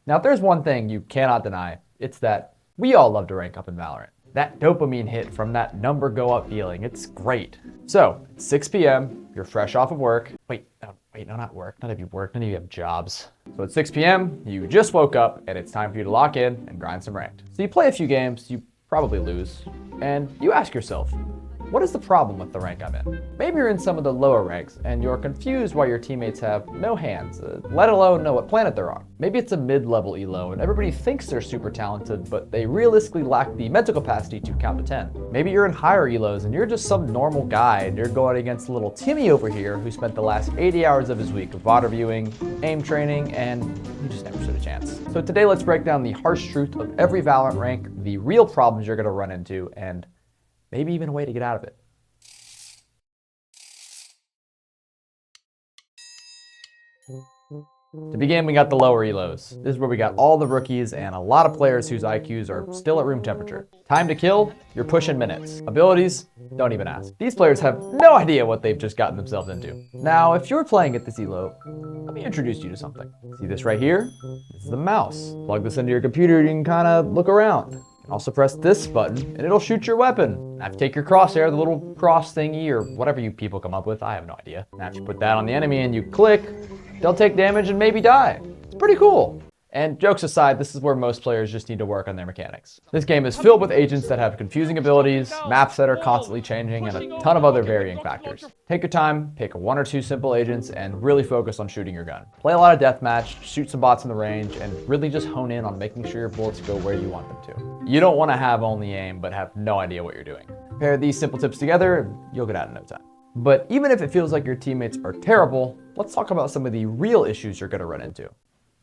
Now, if there's one thing you cannot deny, it's that we all love to rank up in Valorant. That dopamine hit from that number go up feeling, it's great. So, it's 6 p.m., you're fresh off of work. No, not work. None of you work, none of you have jobs. So at 6 p.m., you just woke up and it's time for you to lock in and grind some ranked. So you play a few games, you probably lose, and you ask yourself, what is the problem with the rank I'm in? Maybe you're in some of the lower ranks and you're confused why your teammates have no hands, let alone know what planet they're on. Maybe it's a mid-level elo and everybody thinks they're super talented, but they realistically lack the mental capacity to count to 10. Maybe you're in higher elos and you're just some normal guy and you're going against little Timmy over here who spent the last 80 hours of his week VOD reviewing, aim training, and he just never stood a chance. So today let's break down the harsh truth of every Valorant rank, the real problems you're gonna run into, and maybe even a way to get out of it. To begin, we got the lower elos. This is where we got all the rookies and a lot of players whose IQs are still at room temperature. Time to kill, you're pushing minutes. Abilities, don't even ask. These players have no idea what they've just gotten themselves into. Now, if you're playing at this elo, let me introduce you to something. See this right here? This is the mouse. Plug this into your computer and you can kind of look around. You can also press this button and it'll shoot your weapon. Now if you take your crosshair, the little cross thingy or whatever you people come up with, I have no idea. Now if you put that on the enemy and you click, they'll take damage and maybe die. It's pretty cool. And jokes aside, this is where most players just need to work on their mechanics. This game is filled with agents that have confusing abilities, maps that are constantly changing, and a ton of other varying factors. Take your time, pick 1 or 2 simple agents, and really focus on shooting your gun. Play a lot of deathmatch, shoot some bots in the range, and really just hone in on making sure your bullets go where you want them to. You don't want to have only aim, but have no idea what you're doing. Pair these simple tips together, and you'll get out in no time. But even if it feels like your teammates are terrible, let's talk about some of the real issues you're going to run into.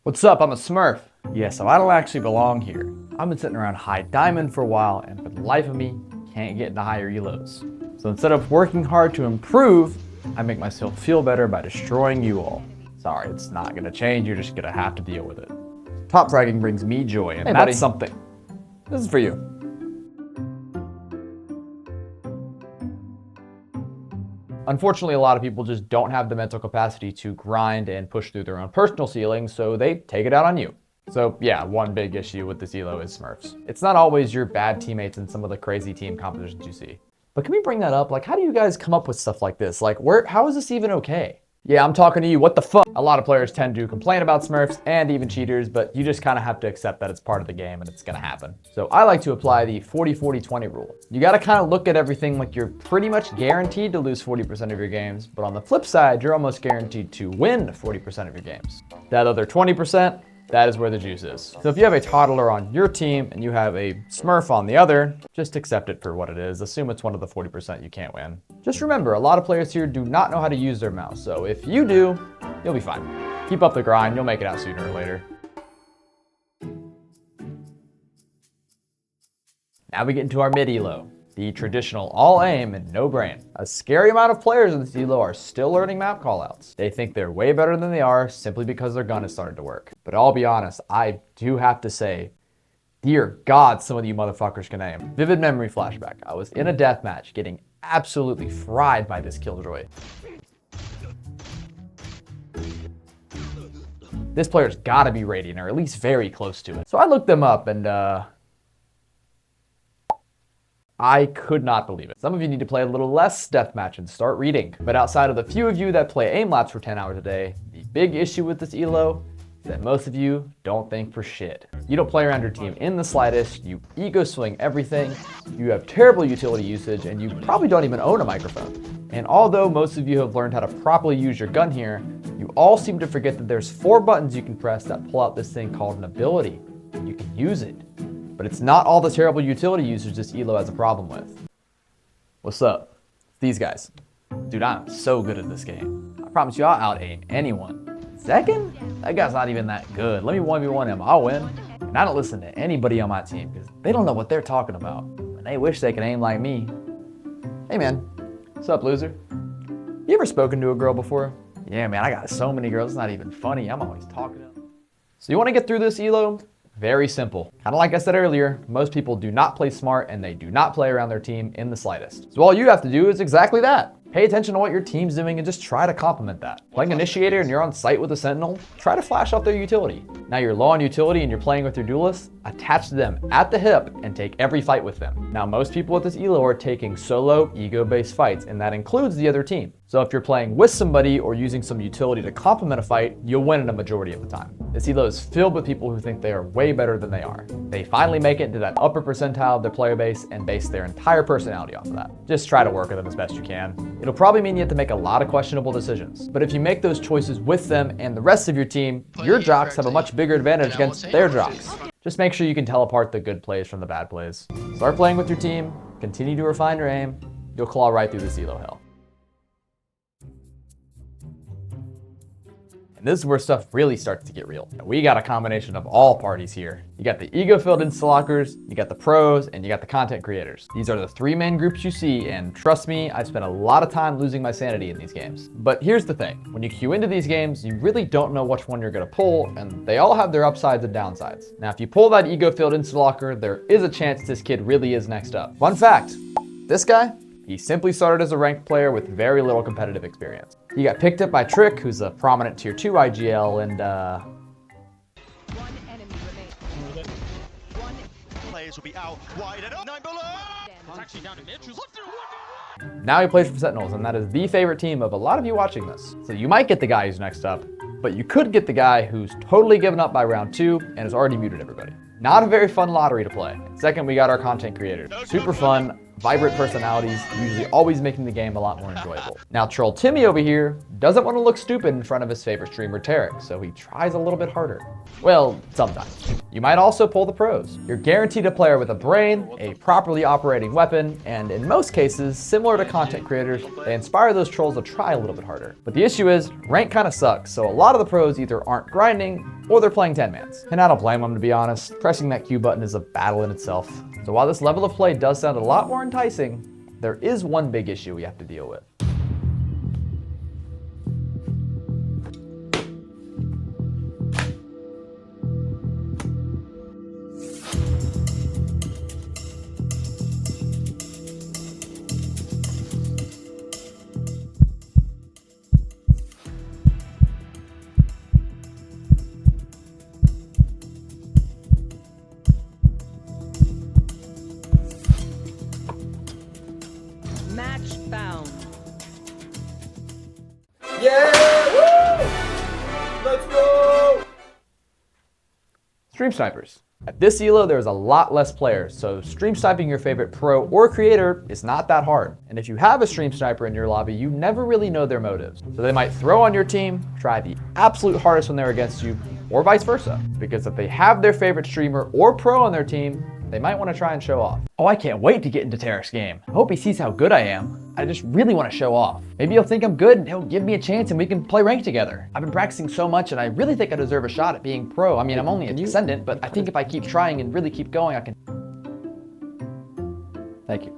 What's up? I'm a Smurf. Yeah, so I don't actually belong here. I've been sitting around high diamond for a while and for the life of me, can't get into higher elos. So instead of working hard to improve, I make myself feel better by destroying you all. Sorry, it's not gonna change, you're just gonna have to deal with it. Top fragging brings me joy, and that's something. This is for you. Unfortunately, a lot of people just don't have the mental capacity to grind and push through their own personal ceilings, so they take it out on you. So yeah, one big issue with this elo is Smurfs. It's not always your bad teammates in some of the crazy team competitions you see. But can we bring that up? Like, how do you guys come up with stuff like this? Like, how is this even okay? Yeah, I'm talking to you, what the fuck? A lot of players tend to complain about Smurfs and even cheaters, but you just kind of have to accept that it's part of the game and it's gonna happen. So I like to apply the 40-40-20 rule. You gotta kind of look at everything like you're pretty much guaranteed to lose 40% of your games, but on the flip side, you're almost guaranteed to win 40% of your games. That other 20%, that is where the juice is. So if you have a toddler on your team and you have a Smurf on the other, just accept it for what it is. Assume it's one of the 40% you can't win. Just remember, a lot of players here do not know how to use their mouse. So if you do, you'll be fine. Keep up the grind, you'll make it out sooner or later. Now we get into our mid elo. The traditional all aim and no brain. A scary amount of players in this elo are still learning map callouts. They think they're way better than they are simply because their gun has started to work. But I'll be honest, I do have to say, dear God, some of you motherfuckers can aim. Vivid memory flashback. I was in a deathmatch getting absolutely fried by this killjoy. This player's gotta be Radiant, or at least very close to it. So I looked them up and I could not believe it. Some of you need to play a little less deathmatch and start reading. But outside of the few of you that play aim laps for 10 hours a day, the big issue with this elo is that most of you don't think for shit. You don't play around your team in the slightest, you ego swing everything, you have terrible utility usage, and you probably don't even own a microphone. And although most of you have learned how to properly use your gun here, you all seem to forget that there's 4 buttons you can press that pull out this thing called an ability. You can use it. But it's not all the terrible utility users this elo has a problem with. What's up? It's these guys. Dude, I'm so good at this game. I promise you I'll out-aim anyone. Second? That guy's not even that good. Let me 1v1 him, I'll win. And I don't listen to anybody on my team because they don't know what they're talking about. And they wish they could aim like me. Hey man, what's up, loser? You ever spoken to a girl before? Yeah man, I got so many girls, it's not even funny. I'm always talking to them. So you wanna get through this elo? Very simple. Kind of like I said earlier, most people do not play smart and they do not play around their team in the slightest. So all you have to do is exactly that. Pay attention to what your team's doing and just try to complement that. Playing Initiator and you're on site with a Sentinel, try to flash out their utility. Now you're low on utility and you're playing with your duelists, attach to them at the hip and take every fight with them. Now most people with this elo are taking solo, ego-based fights, and that includes the other team. So if you're playing with somebody or using some utility to complement a fight, you'll win in a majority of the time. This elo is filled with people who think they are way better than they are. They finally make it into that upper percentile of their player base and base their entire personality off of that. Just try to work with them as best you can. It'll probably mean you have to make a lot of questionable decisions. But if you make those choices with them and the rest of your team, your jocks have a much bigger advantage against their jocks. Just make sure you can tell apart the good plays from the bad plays. Start playing with your team, continue to refine your aim, you'll claw right through this elo hell. And this is where stuff really starts to get real. We got a combination of all parties here. You got the ego-filled insta-lockers, you got the pros, and you got the content creators. These are the three main groups you see, and trust me, I've spent a lot of time losing my sanity in these games. But here's the thing, when you queue into these games, you really don't know which one you're gonna pull, and they all have their upsides and downsides. Now, if you pull that ego-filled insta-locker, there is a chance this kid really is next up. Fun fact, this guy, he simply started as a ranked player with very little competitive experience. He got picked up by Trick, who's a prominent tier 2 IGL, and One enemy remains. One players will be out wide and up. 9 below. It's actually down to Mitch, who's left it. now he plays for Sentinels, and that is the favorite team of a lot of you watching this. So you might get the guy who's next up, but you could get the guy who's totally given up by round 2 and has already muted everybody. Not a very fun lottery to play. Second, we got our content creators. Super fun, vibrant personalities, usually always making the game a lot more enjoyable. Now, Troll Timmy over here doesn't want to look stupid in front of his favorite streamer, Tarek, so he tries a little bit harder. Well, sometimes. You might also pull the pros. You're guaranteed a player with a brain, a properly operating weapon, and in most cases, similar to content creators, they inspire those trolls to try a little bit harder. But the issue is, rank kind of sucks, so a lot of the pros either aren't grinding, or they're playing 10-mans. And I don't blame them, to be honest. Pressing that Q button is a battle in itself. So while this level of play does sound a lot more enticing, there is one big issue we have to deal with. Match found. Yeah! Woo! Let's go! Stream snipers. At this elo, there's a lot less players, so stream sniping your favorite pro or creator is not that hard. And if you have a stream sniper in your lobby, you never really know their motives. So they might throw on your team, try the absolute hardest when they're against you, or vice versa. Because if they have their favorite streamer or pro on their team, they might want to try and show off. Oh, I can't wait to get into Tarek's game. I hope he sees how good I am. I just really want to show off. Maybe he'll think I'm good and he'll give me a chance and we can play ranked together. I've been practicing so much and I really think I deserve a shot at being pro. I mean, I'm only an Ascendant, but I think if I keep trying and really keep going, I can... Thank you.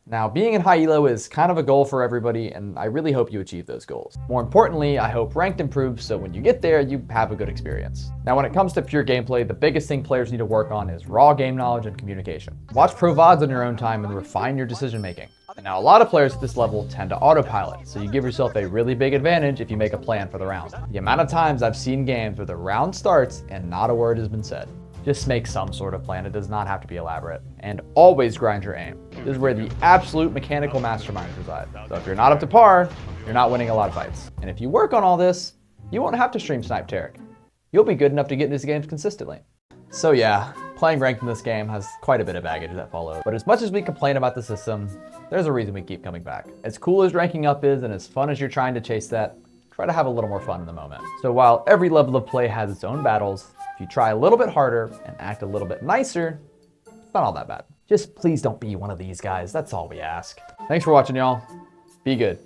Now, being in high elo is kind of a goal for everybody, and I really hope you achieve those goals. More importantly, I hope ranked improves so when you get there, you have a good experience. Now, when it comes to pure gameplay, the biggest thing players need to work on is raw game knowledge and communication. Watch pro VODs on your own time and refine your decision making. And now, a lot of players at this level tend to autopilot, so you give yourself a really big advantage if you make a plan for the round. The amount of times I've seen games where the round starts and not a word has been said. Just make some sort of plan. It does not have to be elaborate. And always grind your aim. This is where the absolute mechanical masterminds reside. So if you're not up to par, you're not winning a lot of fights. And if you work on all this, you won't have to stream snipe Tarek. You'll be good enough to get into these games consistently. So yeah, playing ranked in this game has quite a bit of baggage that follows. But as much as we complain about the system, there's a reason we keep coming back. As cool as ranking up is and as fun as you're trying to chase that, try to have a little more fun in the moment. So while every level of play has its own battles, if you try a little bit harder and act a little bit nicer, it's not all that bad. Just please don't be one of these guys. That's all we ask. Thanks for watching, y'all. Be good.